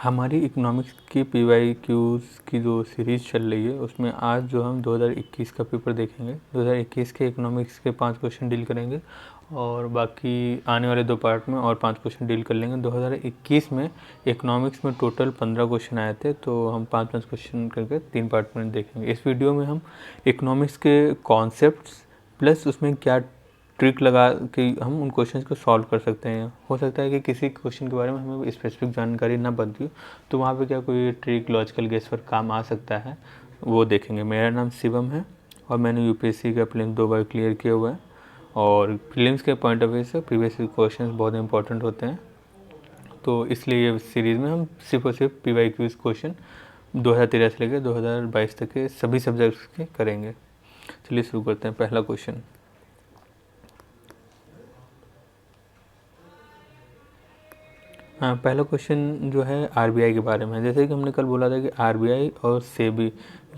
हमारी इकोनॉमिक्स की पीवाईक्यूज़ की जो सीरीज़ चल रही है उसमें आज जो हम 2021 का पेपर देखेंगे। 2021 के इकोनॉमिक्स के 5 क्वेश्चन डील करेंगे और बाकी आने वाले 2 पार्ट में और 5 क्वेश्चन डील कर लेंगे। 2021 में इकोनॉमिक्स में टोटल 15 क्वेश्चन आए थे, तो हम 5-5 क्वेश्चन करके 3 पार्ट में देखेंगे। इस वीडियो में हम इकोनॉमिक्स के कॉन्सेप्ट्स प्लस उसमें क्या ट्रिक लगा के हम उन क्वेश्चंस को सॉल्व कर सकते हैं। हो सकता है कि किसी क्वेश्चन के बारे में हमें स्पेसिफिक जानकारी ना बनती हो, तो वहाँ पे क्या कोई ट्रिक लॉजिकल गेस पर काम आ सकता है, वो देखेंगे। मेरा नाम शिवम है और मैंने यूपीएससी का प्रीलिम्स 2 बार क्लियर किया हुआ है और प्रीलिम्स के पॉइंट ऑफ व्यू से प्रीवियस क्वेश्चन बहुत इंपॉर्टेंट होते हैं, तो इसलिए ये सीरीज़ में हम सिर्फ और सिर्फ पीवाईक्यूज़ क्वेश्चन 2013 से लेकर 2022 तक के सभी सब्जेक्ट्स के करेंगे। चलिए शुरू करते हैं। पहला क्वेश्चन, हाँ, पहला क्वेश्चन जो है आरबीआई के बारे में है। जैसे कि हमने कल बोला था कि आरबीआई और सेबी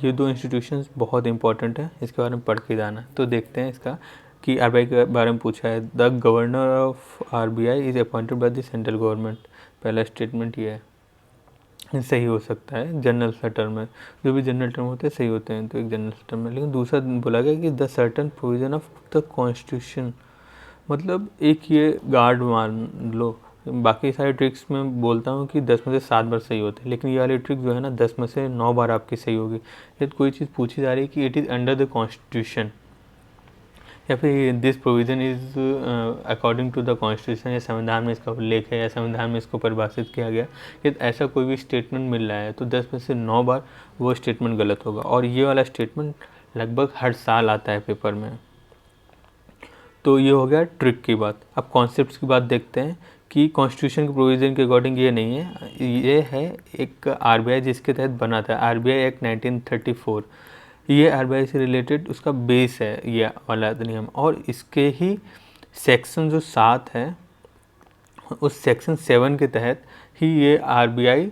ये 2 इंस्टीट्यूशंस बहुत इंपॉर्टेंट है, इसके बारे में पढ़ के जाना। तो देखते हैं इसका कि आरबीआई के बारे में पूछा है। The governor of RBI is appointed by the central government. पहला स्टेटमेंट ये है, सही हो सकता है जनरल सा टर्म है। जो भी जनरल टर्म होते हैं सही होते हैं, तो एक जनरल टर्म है। लेकिन दूसरा बोला गया कि the certain provision of the constitution, मतलब एक ये गार्ड मान लो। बाकी सारे ट्रिक्स में बोलता हूँ कि 10 में से 7 बार सही होते हैं, लेकिन ये वाली ट्रिक जो है ना 10 में से 9 बार आपकी सही होगी। यदि कोई चीज़ पूछी जा रही है कि it is under the constitution या फिर this provision is according to the constitution, या संविधान में इसका उल्लेख है या संविधान में इसको परिभाषित किया गया, यदि ऐसा कोई भी स्टेटमेंट मिल रहा है तो 10 में से 9 बार वो स्टेटमेंट गलत होगा। और ये वाला स्टेटमेंट लगभग हर साल आता है पेपर में। तो ये हो गया ट्रिक की बात। अब कॉन्सेप्ट्स की बात देखते हैं कि कॉन्स्टिट्यूशन के प्रोविज़न के अकॉर्डिंग ये नहीं है, ये है एक आरबीआई जिसके तहत बना था, आरबीआई एक्ट 1934। ये आरबीआई से रिलेटेड उसका बेस है ये वाला अधिनियम, और इसके ही सेक्शन जो 7 है उस सेक्शन 7 के तहत ही ये आरबीआई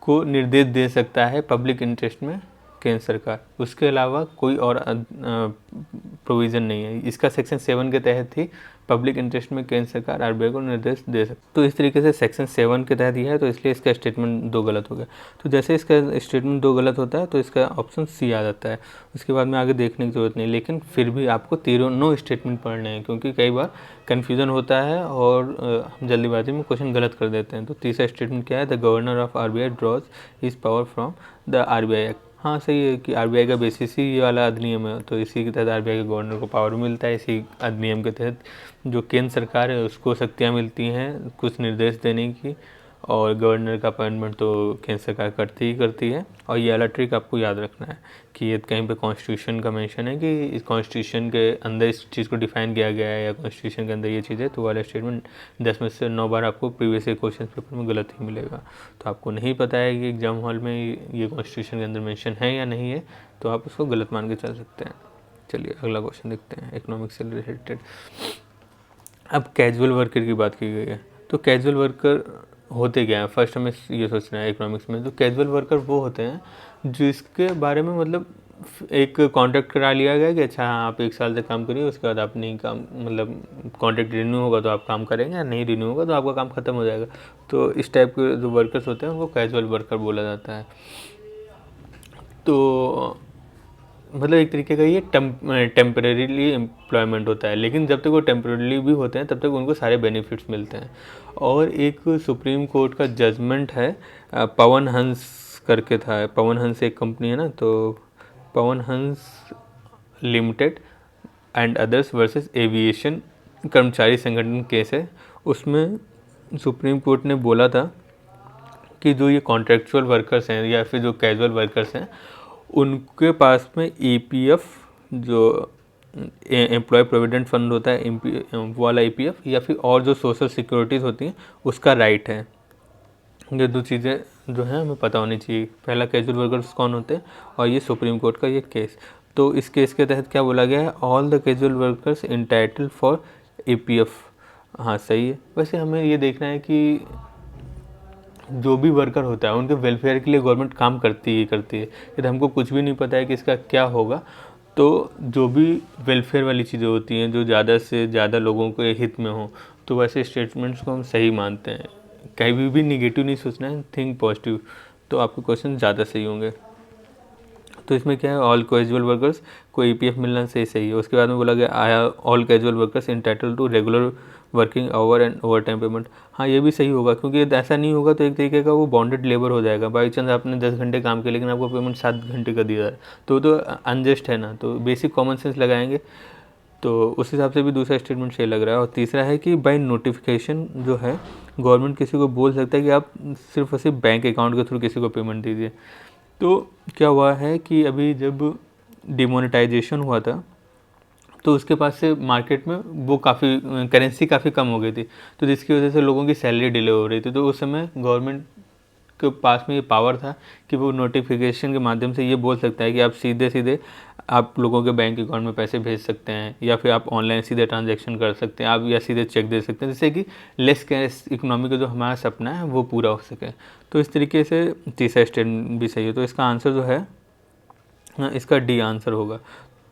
को निर्देश दे सकता है पब्लिक इंटरेस्ट में केंद्र सरकार। उसके अलावा कोई और प्रोविज़न नहीं है। इसका सेक्शन 7 के तहत ही पब्लिक इंटरेस्ट में केंद्र सरकार आरबीआई को निर्देश दे सकती। तो इस तरीके से सेक्शन 7 के तहत ही है, तो इसलिए इसका स्टेटमेंट 2 गलत हो गया। तो जैसे इसका स्टेटमेंट 2 गलत होता है तो इसका ऑप्शन सी आ जाता है। उसके बाद में आगे देखने की ज़रूरत नहीं, लेकिन फिर भी आपको तीनों स्टेटमेंट पढ़ने हैं, क्योंकि कई बार कन्फ्यूज़न होता है और हम जल्दीबाजी में क्वेश्चन गलत कर देते हैं। तो तीसरा स्टेटमेंट क्या है, the governor of RBI draws his power from the RBI act. हाँ सही है कि आरबीआई का बेसिस ही ये वाला अधिनियम है, तो इसी के तहत आरबीआई के गवर्नर को पावर मिलता है। इसी अधिनियम के तहत जो केंद्र सरकार है उसको शक्तियाँ मिलती हैं कुछ निर्देश देने की, और गवर्नर का अपॉइंटमेंट तो केंद्र सरकार करती है। और ये वाला ट्रिक आपको याद रखना है कि ये कहीं पे कॉन्स्टिट्यूशन का मेंशन है कि इस कॉन्स्टिट्यूशन के अंदर इस चीज़ को डिफाइन किया गया है या कॉन्स्टिट्यूशन के अंदर ये चीज़ है, तो वाला स्टेटमेंट 10 में से 9 बार आपको प्रीवियस क्वेश्चन पेपर में गलत ही मिलेगा। तो आपको नहीं पता है कि एग्जाम हॉल में ये कॉन्स्टिट्यूशन के अंदर मेंशन है या नहीं है, तो आप उसको गलत मान के चल सकते हैं। चलिए अगला क्वेश्चन देखते हैं इकोनॉमिक्स से रिलेटेड। अब कैजुअल वर्कर की बात की गई है, तो कैजुअल वर्कर होते क्या हैं, फर्स्ट हमें ये सोचना है इकोनॉमिक्स में। तो कैजुअल वर्कर वो होते हैं जिसके बारे में मतलब एक कॉन्ट्रैक्ट करा लिया गया कि अच्छा हाँ आप 1 साल तक काम करिए, उसके बाद आप नहीं काम, मतलब कॉन्ट्रैक्ट रिन्यू होगा तो आप काम करेंगे, या नहीं रिन्यू होगा तो आपका काम ख़त्म हो जाएगा। तो इस टाइप के जो वर्कर्स होते हैं उनको कैजुअल वर्कर बोला जाता है। तो मतलब एक तरीके का ये टेम्परेरीली एम्प्लॉयमेंट होता है, लेकिन जब तक वो टेम्परेरीली भी होते हैं तब तक उनको सारे बेनिफिट्स मिलते हैं। और एक सुप्रीम कोर्ट का जजमेंट है, पवन हंस करके था। पवन हंस एक कंपनी है ना, तो Pawan Hans limited and others versus aviation कर्मचारी संगठन केस है। उसमें सुप्रीम कोर्ट ने बोला था कि जो ये कॉन्ट्रेक्चुअल वर्कर्स हैं या फिर जो कैजुअल वर्कर्स हैं उनके पास में ईपीएफ, जो एम्प्लॉय प्रोविडेंट फंड होता है वो वाला ईपीएफ, या फिर और जो सोशल सिक्योरिटीज़ होती हैं उसका राइट है। ये 2 चीज़ें जो हैं हमें पता होनी चाहिए। पहला कैजुअल वर्कर्स कौन होते हैं, और ये सुप्रीम कोर्ट का ये केस। तो इस केस के तहत क्या बोला गया है, all the casual workers entitled for EPF. हाँ सही है। वैसे हमें ये देखना है कि जो भी वर्कर होता है उनके वेलफेयर के लिए गवर्नमेंट काम करती है। यदि हमको कुछ भी नहीं पता है कि इसका क्या होगा, तो जो भी वेलफेयर वाली चीज़ें होती हैं जो ज़्यादा से ज़्यादा लोगों के हित में हो, तो वैसे स्टेटमेंट्स को हम सही मानते हैं। कहीं भी नेगेटिव नहीं सोचना है, थिंक पॉजिटिव, तो आपके क्वेश्चन ज़्यादा सही होंगे। तो इसमें क्या है, ऑल कैजुअल वर्कर्स को ईपीएफ मिलना सही है। उसके बाद में बोला गया आया all casual workers entitled to regular working hour and overtime payment. हाँ, ये भी सही होगा, क्योंकि ऐसा नहीं होगा तो एक तरीके का वो बॉन्डेड लेबर हो जाएगा। बाई चांस आपने 10 घंटे काम किया लेकिन आपको पेमेंट 7 घंटे का दिया है, तो अनजस्ट है ना। तो बेसिक कॉमन सेंस लगाएंगे, तो उस हिसाब से भी दूसरा स्टेटमेंट सही लग रहा है। और तीसरा है कि बाय नोटिफिकेशन जो है गवर्नमेंट किसी को बोल सकता है कि आप सिर्फ और सिर्फ बैंक अकाउंट के थ्रू किसी को पेमेंट दीजिए। तो क्या हुआ है कि अभी जब डिमोनेटाइजेशन हुआ था तो उसके पास से मार्केट में वो काफ़ी करेंसी काफ़ी कम हो गई थी, तो जिसकी वजह से लोगों की सैलरी डिले हो रही थी। तो उस समय गवर्नमेंट के पास में ये पावर था कि वो नोटिफिकेशन के माध्यम से ये बोल सकता है कि आप सीधे सीधे आप लोगों के बैंक अकाउंट में पैसे भेज सकते हैं, या फिर आप ऑनलाइन सीधे ट्रांजैक्शन कर सकते हैं, आप या सीधे चेक दे सकते हैं, जिससे कि लेस कैश इकोनॉमी का जो हमारा सपना है वो पूरा हो सके। तो इस तरीके से तीसरा स्टेटमेंट भी सही है। तो इसका आंसर जो है इसका डी आंसर होगा।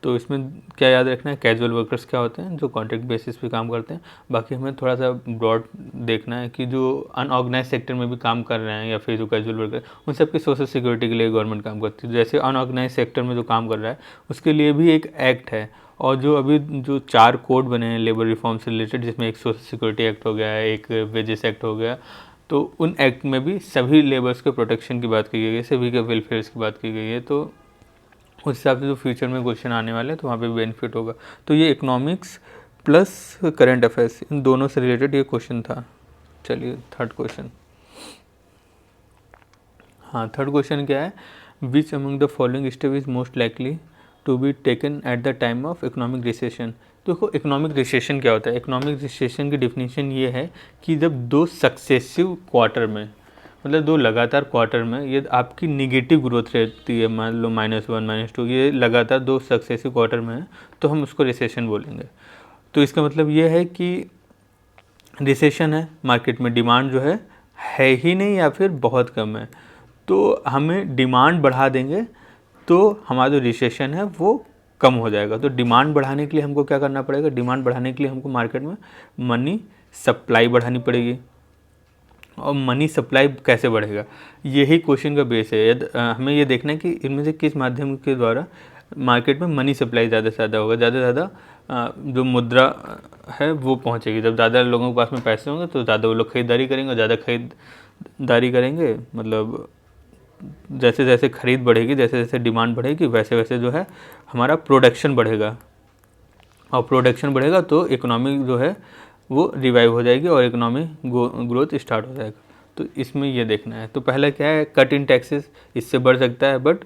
तो इसमें क्या याद रखना है, कैजुअल वर्कर्स क्या होते हैं, जो कॉन्ट्रैक्ट बेसिस पे काम करते हैं। बाकी हमें थोड़ा सा ब्रॉड देखना है कि जो अनऑर्गेनाइज सेक्टर में भी काम कर रहे हैं या फिर जो कैजुअल वर्कर, उन सबकी सोशल सिक्योरिटी के लिए गवर्नमेंट काम करती है। जैसे अनऑर्गेनाइज सेक्टर में जो काम कर रहा है उसके लिए भी एक एक्ट है, और जो अभी जो 4 कोड बने हैं लेबर रिफॉर्म से रिलेटेड, जिसमें एक सोशल सिक्योरिटी एक्ट हो गया है, एक वेजेस एक्ट हो गया, तो उन एक्ट में भी सभी लेबर्स के प्रोटेक्शन की बात की गई है, सभी के वेलफेयर्स की बात की गई है। तो उस हिसाब से जो फ्यूचर में क्वेश्चन आने वाले हैं तो वहाँ पे बेनिफिट होगा। तो ये इकोनॉमिक्स प्लस करंट अफेयर्स इन दोनों से रिलेटेड ये क्वेश्चन था। चलिए थर्ड क्वेश्चन। हाँ, थर्ड क्वेश्चन क्या है, which among the following step is most likely to be taken at the time of economic recession. देखो इकोनॉमिक रिसेशन क्या होता है, इकोनॉमिक रिसेशन की डिफिनीशन ये है कि जब 2 सक्सेसिव क्वार्टर में, मतलब 2 लगातार क्वार्टर में ये आपकी निगेटिव ग्रोथ रहती है, मान लो -1 -2, ये लगातार 2 सक्सेसिव क्वार्टर में है, तो हम उसको रिसेशन बोलेंगे। तो इसका मतलब ये है कि रिसेशन है, मार्केट में डिमांड जो है ही नहीं या फिर बहुत कम है, तो हमें डिमांड बढ़ा देंगे तो हमारा जो रिसेशन है वो कम हो जाएगा। तो डिमांड बढ़ाने के लिए हमको क्या करना पड़ेगा, डिमांड बढ़ाने के लिए हमको मार्केट में मनी सप्लाई बढ़ानी पड़ेगी। और मनी सप्लाई कैसे बढ़ेगा, यही क्वेश्चन का बेस है। हमें ये देखना है कि इनमें से किस माध्यम के द्वारा मार्केट में मनी सप्लाई ज़्यादा से ज़्यादा होगा, ज़्यादा से ज़्यादा जो मुद्रा है वो पहुंचेगी। जब ज़्यादा लोगों के पास में पैसे होंगे तो ज़्यादा वो लोग खरीदारी करेंगे, और ज़्यादा खरीदारी करेंगे मतलब जैसे जैसे खरीद बढ़ेगी, जैसे जैसे डिमांड बढ़ेगी, वैसे वैसे जो है हमारा प्रोडक्शन बढ़ेगा, और प्रोडक्शन बढ़ेगा तो इकोनॉमी जो है वो रिवाइव हो जाएगी और इकोनॉमी ग्रोथ स्टार्ट हो जाएगा। तो इसमें ये देखना है। तो पहला क्या है, कट इन टैक्सेस, इससे बढ़ सकता है, but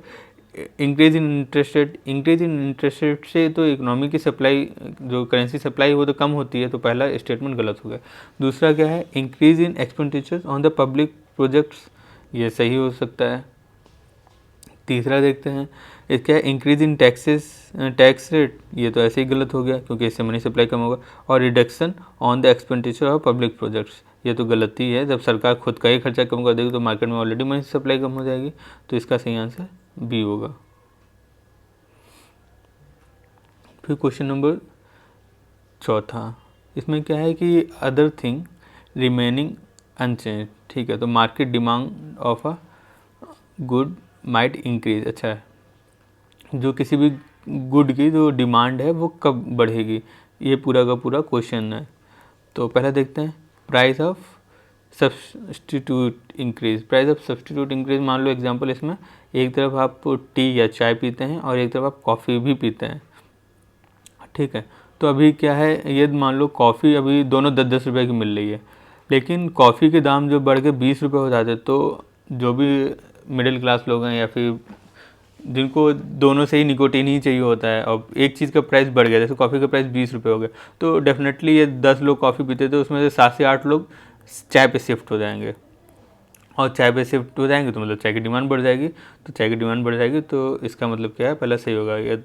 increase in interest rate से तो इकोनॉमी की सप्लाई, जो करेंसी सप्लाई वो तो कम होती है, तो पहला स्टेटमेंट गलत हो गया। दूसरा क्या है, increase in expenditures on the public projects, ये सही हो सकता है। तीसरा देखते हैं, इसका है इंक्रीज इन टैक्स रेट, ये तो ऐसे ही गलत हो गया क्योंकि इससे मनी सप्लाई कम होगा। और reduction on the expenditure of public projects, ये तो गलती है, जब सरकार खुद का ही खर्चा कम कर देगी तो मार्केट में ऑलरेडी मनी सप्लाई कम हो जाएगी। तो इसका सही आंसर बी होगा। फिर क्वेश्चन नंबर चौथा, इसमें क्या है कि अदर थिंग रिमेनिंग अनचेंज, ठीक है। तो market demand of a good might increase, अच्छा है, जो किसी भी गुड की जो डिमांड है वो कब बढ़ेगी, ये पूरा का पूरा क्वेश्चन है। तो पहला देखते हैं, price of substitute increase, price of substitute increase, मान लो एग्जांपल, इसमें एक तरफ आप टी या चाय पीते हैं और एक तरफ आप कॉफ़ी भी पीते हैं, ठीक है। तो अभी क्या है, ये मान लो कॉफ़ी अभी दोनों 10-10 रुपये की मिल रही है, लेकिन कॉफ़ी के दाम जो बढ़ के 20 रुपये हो जाते, तो जो भी मिडिल क्लास लोग हैं या फिर जिनको दोनों से ही निकोटीन ही चाहिए होता है, और एक चीज़ का प्राइस बढ़ गया, जैसे कॉफ़ी का प्राइस 20 रुपये हो गया, तो डेफिनेटली ये 10 लोग कॉफ़ी पीते थे, उसमें से 7 से 8 लोग चाय पे शिफ्ट हो जाएंगे, और चाय पे शिफ्ट हो जाएंगे तो मतलब चाय की डिमांड बढ़ जाएगी। तो चाय की डिमांड बढ़ जाएगी तो इसका मतलब क्या है, पहला सही होगा। या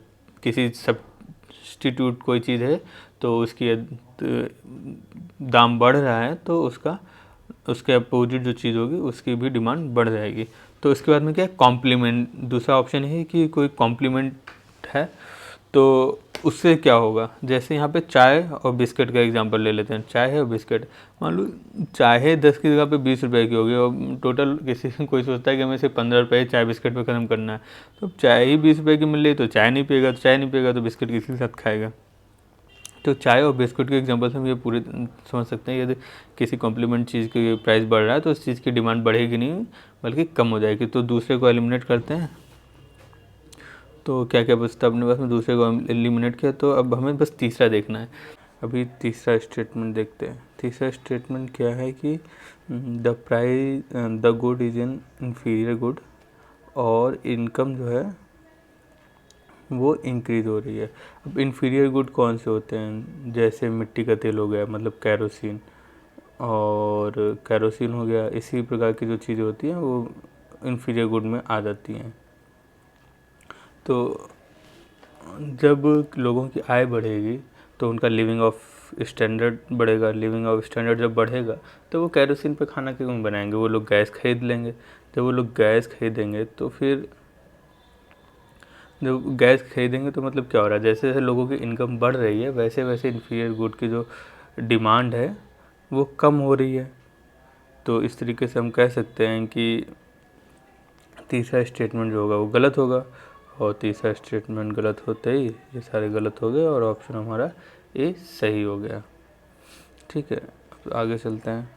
किसी सब्स्टिट्यूट कोई चीज़ है तो उसकी दाम बढ़ रहा है तो उसके अपोजिट जो चीज़ होगी उसकी भी डिमांड बढ़ जाएगी। तो इसके बाद में क्या है, कॉम्प्लीमेंट, दूसरा ऑप्शन है कि कोई कॉम्प्लीमेंट है तो उससे क्या होगा, जैसे यहाँ पे चाय और बिस्किट का एग्जांपल ले लेते हैं। चाय है और बिस्किट, मान लो चाय 10 की जगह पे 20 रुपए की होगी और टोटल किसी कोई सोचता है कि हमें सिर्फ 15 रुपये चाय बिस्किट पे ख़त्म करना है, तो चाय ही 20 रुपये की मिल रही तो चाय नहीं पिएगा, तो चाय नहीं पिएगा तो बिस्किट किसी के साथ खाएगा। तो चाय और बिस्कुट के एग्जांपल से हम ये पूरे समझ सकते हैं, यदि किसी कॉम्प्लीमेंट चीज़ की प्राइस बढ़ रहा है तो उस चीज़ की डिमांड बढ़ेगी नहीं बल्कि कम हो जाएगी। तो दूसरे को एलिमिनेट करते हैं। तो क्या क्या बचता अपने पास में, दूसरे को एलिमिनेट किया, तो अब हमें बस तीसरा देखना है। अभी तीसरा स्टेटमेंट देखते हैं। तीसरा स्टेटमेंट क्या है कि the price the good is an inferior good, और इनकम जो है वो इंक्रीज हो रही है। अब इन्फीरियर गुड कौन से होते हैं, जैसे मिट्टी का तेल हो गया मतलब कैरोसिन, और कैरोसिन हो गया, इसी प्रकार की जो चीज़ें होती हैं वो इन्फीरियर गुड में आ जाती हैं। तो जब लोगों की आय बढ़ेगी तो उनका लिविंग ऑफ स्टैंडर्ड बढ़ेगा। लिविंग ऑफ स्टैंडर्ड जब बढ़ेगा तो वो कैरोसिन पे खाना क्यों बनाएंगे, वो लोग गैस खरीद लेंगे। जब वो लोग गैस खरीदेंगे तो फिर जब गैस खरीदेंगे तो मतलब क्या हो रहा है, जैसे जैसे लोगों की इनकम बढ़ रही है वैसे वैसे इन्फीरियर गुड की जो डिमांड है वो कम हो रही है। तो इस तरीके से हम कह सकते हैं कि तीसरा स्टेटमेंट जो होगा वो गलत होगा, और तीसरा स्टेटमेंट गलत होते ही ये सारे गलत हो गए और ऑप्शन हमारा ए सही हो गया। ठीक है, अब आगे चलते हैं।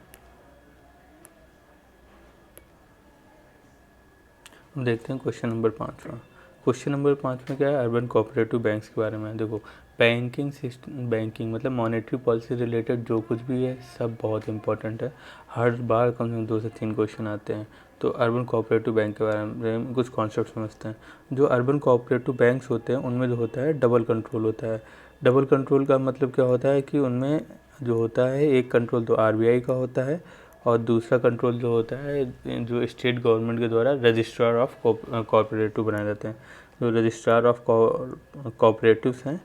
हम देखते हैं क्वेश्चन नंबर 5 में। क्वेश्चन नंबर 5 में क्या है, अर्बन कोऑपरेटिव बैंक्स के बारे में। देखो बैंकिंग सिस्टम, बैंकिंग मतलब मॉनेटरी पॉलिसी रिलेटेड जो कुछ भी है सब बहुत इंपॉर्टेंट है। हर बार कम से कम 2 से 3 क्वेश्चन आते हैं। तो अर्बन कोऑपरेटिव बैंक के बारे में कुछ कॉन्सेप्ट समझते हैं। जो अर्बन कोऑपरेटिव बैंक्स होते हैं उनमें जो होता है डबल कंट्रोल होता है। डबल कंट्रोल का मतलब क्या होता है कि उनमें जो होता है एक कंट्रोल तो आरबीआई का होता है और दूसरा कंट्रोल जो होता है जो स्टेट गवर्नमेंट के द्वारा रजिस्ट्रार ऑफ कोऑपरेटिव बनाए जाते हैं। जो रजिस्ट्रार ऑफ कोऑपरेटिव्स हैं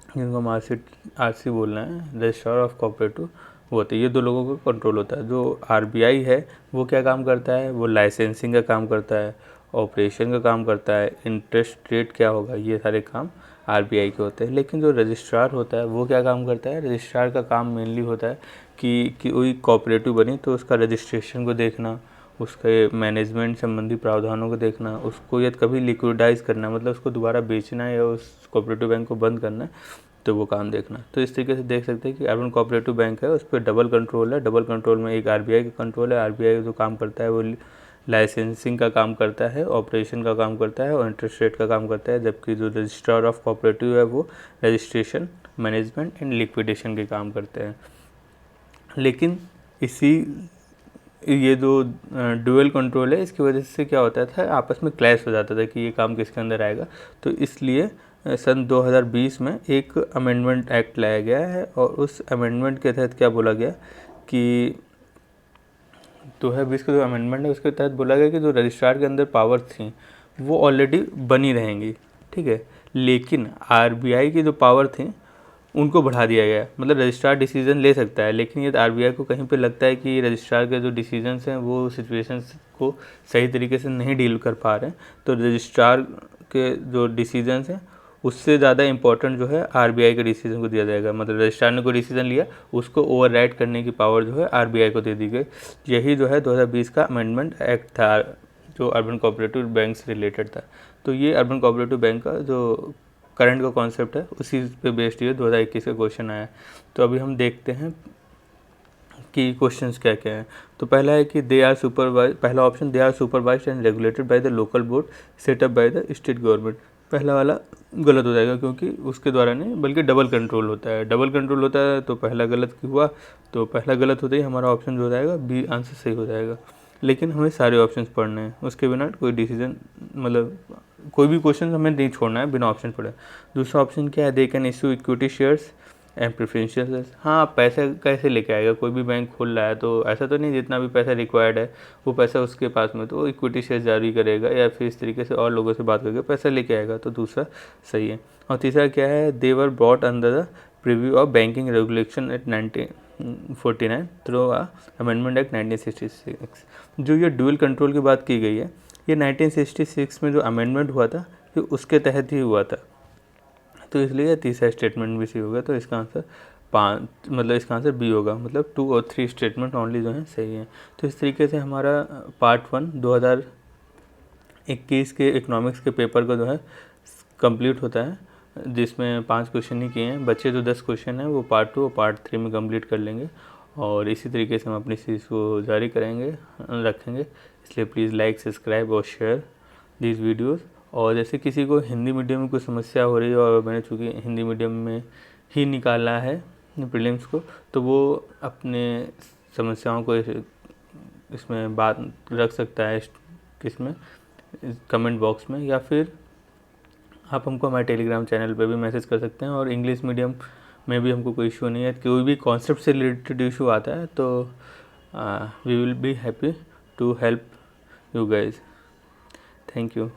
जिनको हम आरसी बोल रहे हैं, रजिस्ट्रार ऑफ कोऑपरेटिव वो होते हैं। ये 2 लोगों का कंट्रोल होता है। जो आरबीआई है वो क्या काम करता है, वो लाइसेंसिंग का काम करता है, ऑपरेशन का काम करता है, इंटरेस्ट रेट क्या होगा, ये सारे काम आरबीआई के होते हैं। लेकिन जो रजिस्ट्रार होता है वो क्या काम करता है, रजिस्ट्रार का काम मेनली होता है कि कोई कोऑपरेटिव बनी तो उसका रजिस्ट्रेशन को देखना, उसके मैनेजमेंट संबंधी प्रावधानों को देखना, उसको यदि कभी लिक्विडाइज करना मतलब उसको दोबारा बेचना है या उस कोऑपरेटिव बैंक को बंद करना है तो वो काम देखना। तो इस तरीके से देख सकते हैं कि अर्बन कोऑपरेटिव बैंक है उस पर डबल कंट्रोल है। डबल कंट्रोल में एक आरबीआई का कंट्रोल है, आरबीआई जो काम करता है वो लाइसेंसिंग का काम करता है, ऑपरेशन का काम करता है और इंटरेस्ट रेट का काम करता है, जबकि जो रजिस्ट्रार ऑफ कोऑपरेटिव है वो रजिस्ट्रेशन, मैनेजमेंट एंड लिक्विडेशन के काम करते हैं। लेकिन ये जो डुअल कंट्रोल है इसकी वजह से क्या होता था, आपस में क्लैश हो जाता था कि ये काम किसके अंदर आएगा। तो इसलिए सन 2020 में एक अमेंडमेंट एक्ट लाया गया है और उस अमेंडमेंट के तहत क्या बोला गया कि 2020 का जो अमेंडमेंट है उसके तहत बोला गया कि जो रजिस्ट्रार के अंदर पावर थी वो ऑलरेडी बनी रहेंगी, ठीक है, लेकिन आरबीआई की जो पावर थी उनको बढ़ा दिया गया। मतलब रजिस्ट्रार डिसीजन ले सकता है, लेकिन ये आरबीआई को कहीं पे लगता है कि रजिस्ट्रार के जो डिसीजंस हैं वो सिचुएशंस को सही तरीके से नहीं डील कर पा रहे हैं, तो रजिस्ट्रार के जो डिसीजंस हैं उससे ज़्यादा इंपॉर्टेंट जो है आरबीआई के डिसीजन को दिया जाएगा। मतलब रजिस्ट्रार ने कोई डिसीजन लिया उसको ओवरराइड करने की पावर जो है आरबीआई को दे दी गई। यही जो है 2020 का अमेंडमेंट एक्ट था जो अर्बन कोऑपरेटिव बैंक से रिलेटेड था। तो ये अर्बन कोऑपरेटिव बैंक का जो करंट का कॉन्सेप्ट है उसी पे बेस्ड ये 2021 का क्वेश्चन आया है। तो अभी हम देखते हैं कि क्वेश्चंस क्या क्या हैं। तो पहला है कि दे आर सुपरवाइज, पहला option they are supervised and regulated by the local board setup by the state government. पहला वाला गलत हो जाएगा क्योंकि उसके द्वारा नहीं बल्कि डबल कंट्रोल होता है। डबल कंट्रोल होता है तो पहला गलत हुआ, तो पहला गलत होते ही हमारा ऑप्शन जो हो जाएगा बी आंसर सही हो जाएगा। लेकिन हमें सारे ऑप्शंस पढ़ने हैं, उसके बिना कोई डिसीजन मतलब कोई भी क्वेश्चन हमें नहीं छोड़ना है बिना ऑप्शन पढ़े। दूसरा ऑप्शन क्या है, they can issue equity shares and preferential shares. हाँ, पैसा कैसे लेके आएगा, कोई भी बैंक खोल रहा है तो ऐसा तो नहीं जितना भी पैसा रिक्वायर्ड है वो पैसा उसके पास में तो वो इक्विटी शेयर जारी करेगा या फिर इस तरीके से और लोगों से बात करके पैसा लेके आएगा, तो दूसरा सही है। और तीसरा क्या है, they were brought under the preview of banking regulation act 1949 through amendment act 1966। जो ये ड्यूअल कंट्रोल की बात की गई है ये 1966 में जो अमेंडमेंट हुआ था ये उसके तहत ही हुआ था। तो इसलिए तीसरा स्टेटमेंट भी सही होगा। तो इसका आंसर 5, मतलब इसका आंसर बी होगा, मतलब 2 और 3 स्टेटमेंट ओनली जो हैं सही हैं। तो इस तरीके से हमारा पार्ट 1 2021 के इकोनॉमिक्स के पेपर का जो है कंप्लीट होता है, जिसमें 5 क्वेश्चन ही किए हैं। बच्चे जो 10 क्वेश्चन हैं वो पार्ट 2 और पार्ट 3 में कंप्लीट कर लेंगे, और इसी तरीके से हम अपनी सीरीज़ को जारी रखेंगे। इसलिए प्लीज़ लाइक, सब्सक्राइब और शेयर दीज वीडियोज़। और जैसे किसी को हिंदी मीडियम में कोई समस्या हो रही है, और मैंने चूँकि हिंदी मीडियम में ही निकाला है प्रीलिम्स को, तो वो अपने समस्याओं को इसमें बात रख सकता है, किसमें, कमेंट बॉक्स में, या फिर आप हमको हमारे टेलीग्राम चैनल पे भी मैसेज कर सकते हैं। और इंग्लिश मीडियम में भी हमको कोई इशू नहीं है, कोई भी कॉन्सेप्ट से रिलेटेड इशू आता है तो we will be happy to help you guys. Thank you.